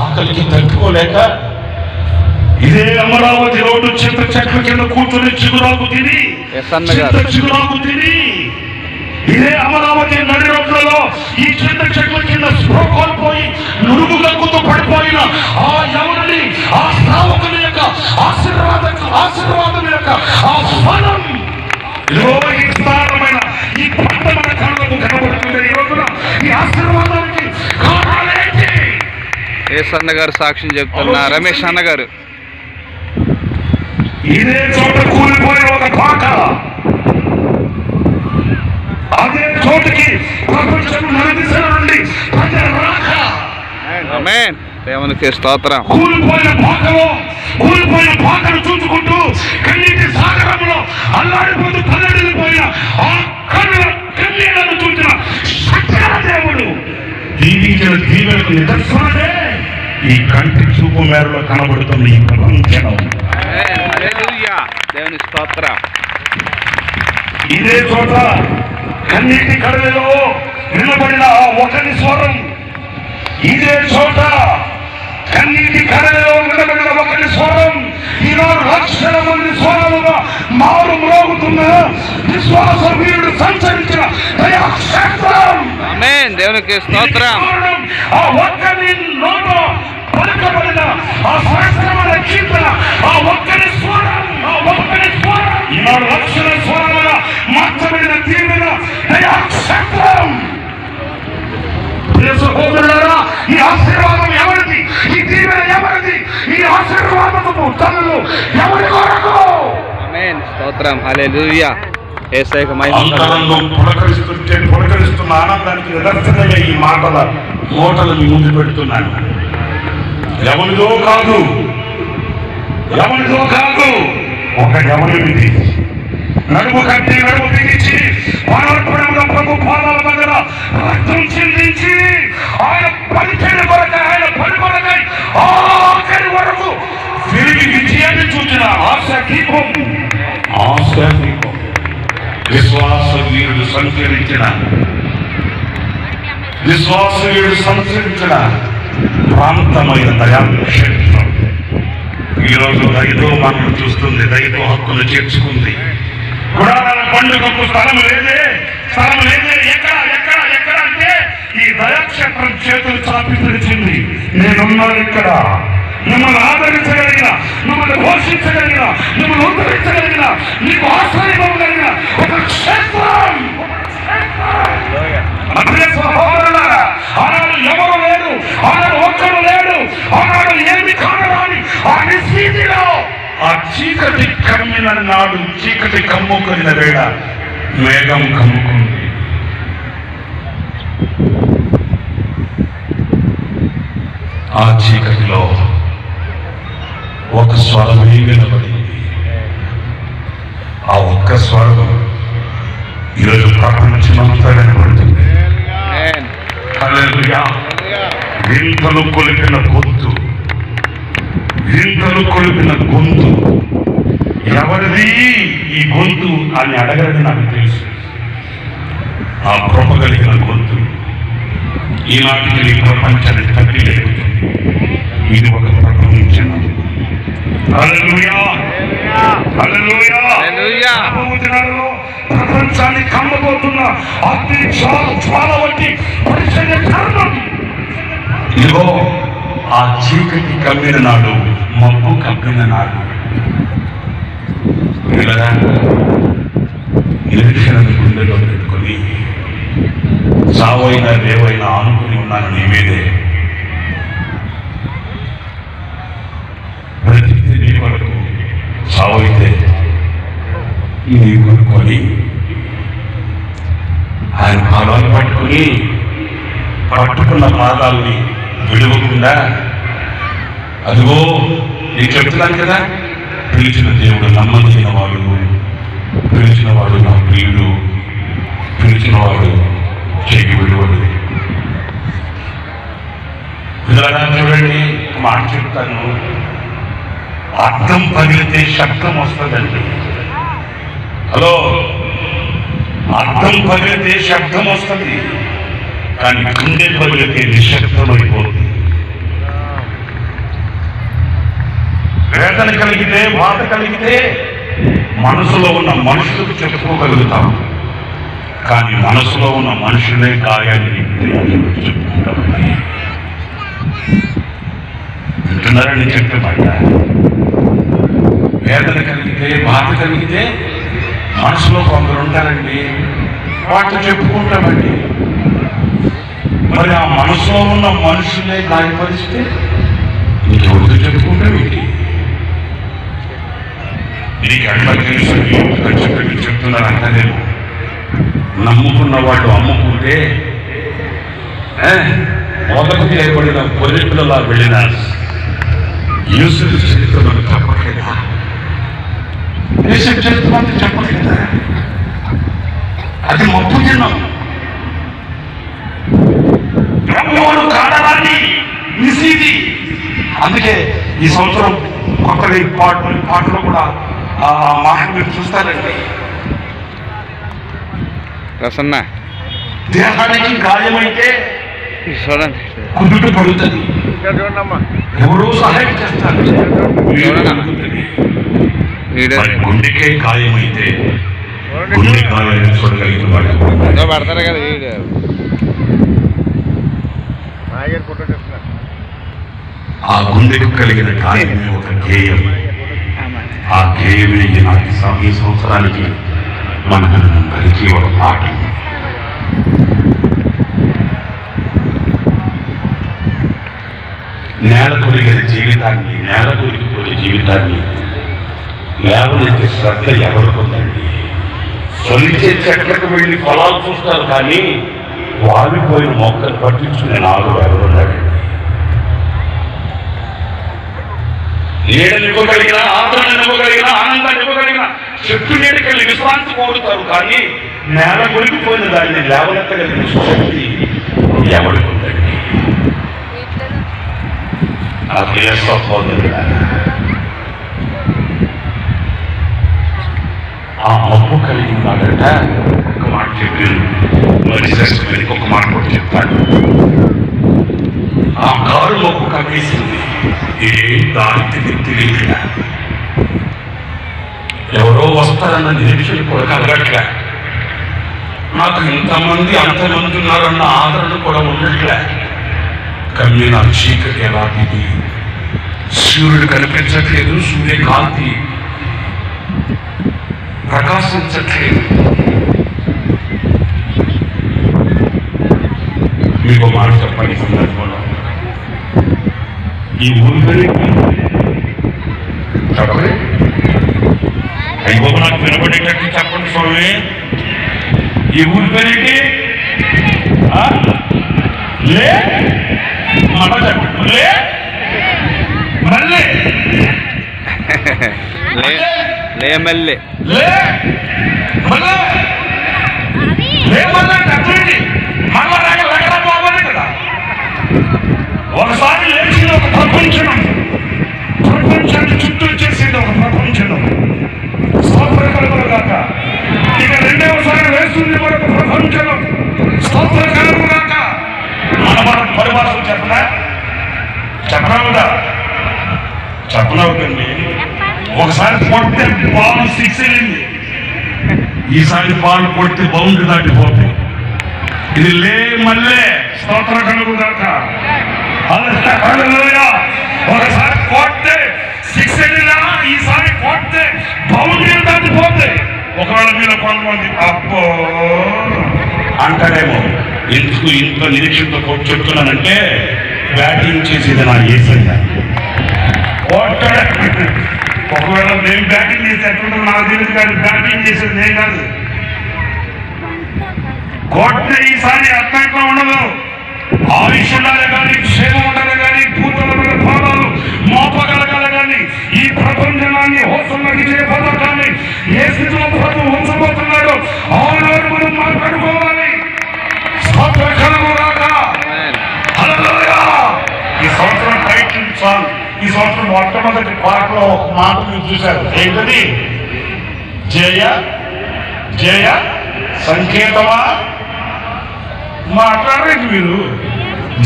ఆకలికి తట్టుకోలేక ఇదే అమరావతి రోడ్డు చింత చెట్ల కింద కూర్చొని చిగురాకు తిని ఇదే అమరావతి నడి రోడ్లలో ఈ చింత చెట్ల కింద స్పృహ కోల్పోయి నురుగు గక్కుతూ పడిపోయిన ఆ యవనుని, ఆ శ్రావకుని యొక్క ఆశీర్వాదం యొక్క ఆ ఫలం ఈ విస్తారమైన ఈ పంట మన కళ్ళకు కనబడుతుంది. ఈ రోజున ఈ ఆశీర్వాదానికి కారణాలేంటి? ఎస్ అన్నగారు సాక్ష్యం చెప్తున్నా. రమేష్ అన్నగారు ఇదే చోట కూలిపోయిన ఒక పాక అదే చోటుకి ప్రపంచం నలుదిశల నుండి ప్రజలు రాక దేవునికి స్తోత్రం. కూలిపోయిన పాకను చూసుకుంటూ కన్నీటి సాగరంలో అల్లాడిపోతూ కన్నడిపోయిన ఆ కన్నీళ్లను చూసిన సత్యాల దేవుడు దీవించిన దీవెనకు నిదర్శనమే ఈ కంటి చూపు మేరలో కనబడుతున్న ఈ ప్రపంచం. దేవుని స్తోత్రం. ఇదే చోట కన్నీటి కడలిలో నిలబడిన ఆ ఒకరి స్వరం, ఇదే చోట కన్నీటి కడలిలో నిలబడిన ఒకరి స్వరం ఈనాడు లక్షల మంది స్వరాలుగా మారు మ్రోగుతున్న విశ్వాస వీరుడు సంచరించిన దయాక్షేత్రం. దేవునికి స్తోత్రం. ఆ ఒక్కరి నోట పలుకబడిన ఆ సహస్రమైన కీర్తన, ఆ ఒక్కరి స్వరం ఈనాడు లక్షల స్వరాలుగా మార్చబడిన దీవెన దయాక్షేత్రం. సహోదరులారా, ఈ ఆశీర్వాదం ఎవరిది? ఈ దీవెన ఎవరిది? ఈ ఆశీర్వాదము తనలు ఎవరి కొరకు? స్తోత్రం. హల్లెలూయా. యేసయ్యకు మహిమ. అంతరంలో పులకరిస్తున్న ఆనందానికి నిదర్శనమే ఈ మూటలు మీ ముందు పెడుతున్నాను. ఎవరిదో కాదు, ఒక ఎవరిది నడుము కట్టి నడుము బిగించి పానర్పణంగా ప్రభు పాదాల దగ్గర రక్తం చిందించి ఆయన పరిచయం కొరకై, ఆయన పని కొరకై ఆఖరి వరకు తిరిగి విజయాన్ని చూసిన ఆశ దీపం విశ్వాస వీరుడు సంచరించిన ప్రాంతమైన దయాక్షేత్రం ఈరోజు దయతో మనల్ని చూస్తుంది, దయతో హక్కును చేర్చుకుంది. గుడారాల పండుగకు స్థలం లేదే. ఎక్కడ అంటే ఈ దయాక్షేత్రం చేతులు చాపి తెరిచింది. నేనున్నాను ఇక్కడ, మిమ్మల్ని ఆదరించగలిగిన, మిమ్మల్ని పోషించగలిగిన, మిమ్మల్ని ఉద్ధరించగలిగిన, నీకు ఆశ్రయం ఇవ్వగలిగిన ఒక క్షేత్రం. ఆనాడు ఎవరు లేరు, ఆనాడు ఒక్కడు లేడు, ఆనాడు ఏమి కానరాని ఆ నిశ్చీతిలో ఆ చీకటి కమ్మిన నాడు, చీకటి కమ్ముకున్న వేళ మేఘం కమ్ముకుంది. ఆ చీకటిలో ఒక స్వరమే వినబడింది. ఆ ఒక్క స్వరం ఈరోజు ప్రపంచమంతా వినబడుతుంది. హల్లెలూయా. వింతలు కొలిపిన గొంతు ఎవరిది ఈ గొంతు అని అడగరని నాకు తెలుసు. ఆ కృప కలిగిన గొంతు ఈనాటికి నీ ప్రపంచాన్ని తట్టి లేపుతుంది. ఇది ఒక ప్రపంచం. ప్రపంచాన్ని కమ్మబోతున్న అగ్ని జ్వాల వంటి పరిచయ కారణం ఇదిగో. ఆ చీకటి కమ్మిన నాడు, మబ్బు కమ్మిన నాడు నిరీక్షణను గుండెలో పెట్టుకొని సావైనా రేవైనా ఆనుకుని ఉన్నాను నీ మీదే. బ్రతికితే నీ కొరకు, సావైతే నీ కొరకు అని ఆయన పాదాలు పట్టుకున్న పాదాలని విడవకుండా, అదిగో నేను చెప్తున్నాను కదా, పిలిచిన దేవుడు నమ్మదగిన వాడు, పిలిచిన వాడు నా ప్రియుడు, పిలిచిన వాడు చేయి విలువడు. చూడండి, మాట చెప్తాను, అర్థం పగిలితే శబ్దం వస్తుందండి. హలో, అర్థం పగిలితే శబ్దం వస్తుంది, కానీ గుండె పగిలితే నిశ్శబ్దమైపోతుంది. వేదన కలిగితే, బాధ కలిగితే మనసులో ఉన్న మనుషులకు చెప్పుకోగలుగుతాం. కానీ మనసులో ఉన్న మనుషులే గాయాన్ని చెప్పుకుంటామండి. వింటున్నారని చెప్తే మాట వేదన కలిగితే, బాధ కలిగితే మనసులో కొందరు ఉంటారండి, వాటిని చెప్పుకుంటామండి. మరి ఆ మనసులో ఉన్న మనుషులే గాయపరిస్తే ఇంకెవరికి చెప్పుకుంటామేంటి? నీకు ఎట్లా తెలుసు చెప్పి చెప్తున్నారంట. నేను నమ్ముకున్న వాళ్ళు అమ్ముకుంటే మొదలకు చేయబడిన పొలిటికల్లా వెళ్ళిన యూసుఫ్ చరిత్ర మనకు చెప్పట్లేదా? యూసుఫ్ చరిత్ర మనకు చెప్పట్లేదా? అది మప్పు తిన్నాం. ప్రభువును కాడరాని నిసీది. అందుకే ఈ సంవత్సరం కొత్తగా ఈ పాటలో కూడా మాట మీరు చూస్తారండి. ప్రసన్న దేహానికి గాయమైతే చూడండి, కుదుట పడుతుంది, ఎవరో సహాయం చేస్తారు. గుండెకే గాయమైతే గుండె గాయాన్ని చూడగలిగిన వాడు పడతారు కదా. ఆ గుండెకు కలిగిన గాయమే ఒక గేయం. ఆ గేయమే ఈ సంవత్సరానికి మనకి ఒక పాట. నేల కొరిగిన జీవితాన్ని, నేల కొరిగిపోయే జీవితాన్ని లేవనెత్తే శ్రద్ధ ఎవరికి ఉందండి? సొలిచే చెట్లకు వెళ్ళి పొలాలు చూస్తారు, కానీ వాలిపోయిన మొక్కలు పట్టించుకునే నాలుగు ఎవరున్నారండి? నీడనివ్వగలిగిన, ఆదరణనివ్వగలిగిన, ఆనందాన్ని ఇవ్వగలిగిన చెట్టు నీడకెళ్ళి విశ్రాంతి కోరుతారు, కానీ నేల కొరిగిపోయిన దాన్ని లేవనెత్తగలిగిన శక్తి ఎవరికి ఉందండి? ఆ మబ్బు కలిగిన వాడట ఒక మాట చెప్పాను. మరి శ్రేష్టమైన ఒక మాట కూడా చెప్తాను. ఆ కారు మబ్బు కమ్మేసింది, ఏ దారి తెలియట్లే. ఎవరో వస్తారన్న నిరీక్షణ కూడా కలగట్లే. నాకు ఇంతమంది అంతమంది ఉన్నారన్న ఆదరణ కూడా ఉండట్లే. కమ్మిన చీకటి ఎలాంటిది? సూర్యుడు కనిపించట్లేదు, సూర్యకాంతి ప్రకాశించట్లేదు. మీకు మాట చెప్పండి సందర్భంలో, ఈ ఊరి పేరేంటి చెప్పండి. అయ్యో నాకు వినబడేటట్టు చెప్పండి స్వామి. ఈ ఊరి పేరేంటి? లే మాట చెప్పండి. లే మళ్ళీ మళ్ళీ లే మళ్ళీ లే మళ్ళీ చెప్పండి. మళ్ళా రకరకాల బాగోలేదు కదా. ఒకసారి లేచింది ఒక ప్రపంచం, ప్రపంచాన్ని చుట్టూ చేసింది ఒక ప్రపంచం. స్తోత్రకరములు కాక. ఇక రెండవసారి వేస్తుంది మరొక ప్రపంచం. స్తోత్రకరము కాక. మన పరిభాషలు చెప్పనా? చెప్పరావుదా? చెప్పనవుతుంది. ఒకసారి కొడితే బాల్ 6 వెళ్ళింది, ఈసారి బాల్ కొడితే బౌండరీ దాటిపోతుంది. ఇది లే మళ్ళీ స్తోత్ర కలుగు కాక. ఒకసారి కొడితే 6 వెళ్ళినా ఈసారి కొడితే బౌండరీ దాటిపోతే. ఒకవేళ మీరు కొంతమంది అబ్బో అంటారేమో, ఎందుకు ఇంత నిరీక్షణతో చెప్తున్నానంటే బ్యాటింగ్ చేసేది నా ఏసయ్య. ఒకవేళ నేను బ్యాటింగ్ చేస్తే ఎట్లుంటారు నాకు తెలియదు, కానీ బ్యాటింగ్ చేసేది నేను కాదు. కొట్టే ఈసారి అట్లా ఉండదు. ఆయుష్ ఉండాలి కానీ, క్షేమం ఉండాలి కానీ, పూతల పాదాలు మోపగలగాలి కానీ, ఈ ప్రపంచాన్ని హోసల్లోకి చే పథకాన్ని ఏ స్థితిలో ప్రభు ఉంచబోతున్నాడు ఆనాడు మనం మాట్లాడుకోవాలి. ఈ సంవత్సరం టైటిల్ సాంగ్, ఈ సంవత్సరం మొట్టమొదటి పాటలో ఒక మాట మీరు చూశారు. ఏంటది? జయ జయ సంకేతమా. మాట్లాడలేదు మీరు.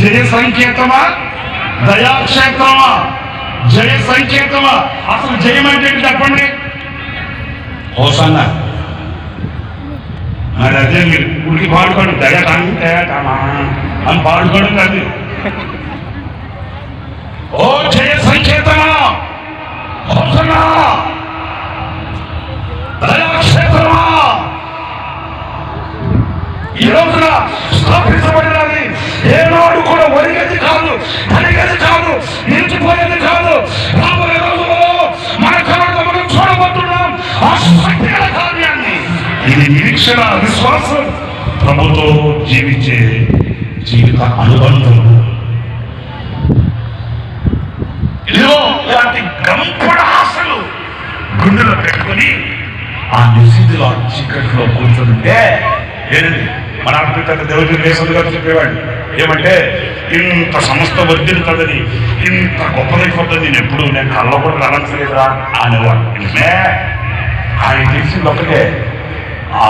జయ సంకేతమా, దయాక్షేత్రమా, జయ సంకేతమా? అసలు జయం అంటే ఏంటి చెప్పండి. హోసన్న మరి అదే మీరు ఉడికి పాడుకోండి, దయటాను దయటామా అని పాడుకోవడం కాదు. ఓ జయ సంకేతమా, హోసన్నా, దయాక్షేత్రమా, ఈ రోజున స్థాపించబడినది ఏనాడు కూడా ఒరిగేది కాదు, కలిగేది కాదు, నిలిచిపోయేది కాదు. రాబోయే రోజుల్లో మన కళ్ళతో మనం చూడబోతున్నాం ఆ శక్తి గల కార్యాన్ని. ఇది నిరీక్షణ, విశ్వాసం, ప్రభుతో జీవించే జీవిత అనుబంధం. ఇదిగో ఇలాంటి గంపడ ఆశలు గుండెలో పెట్టుకుని ఆ నిశిదిలో చీకట్లో కూర్చుంటే ఏంటి మన అద్భుత దేవుడి దేశం గారు చెప్పేవాడు ఏమంటే, ఇంత సంస్థ వర్ధిల్లుతుందని, ఇంత గొప్పదైపోతుంది నేను కళ్ళలో కూడా కలగలేదురా అనేవాడు. ఆయన తెలిసింది ఒకటే, ఆ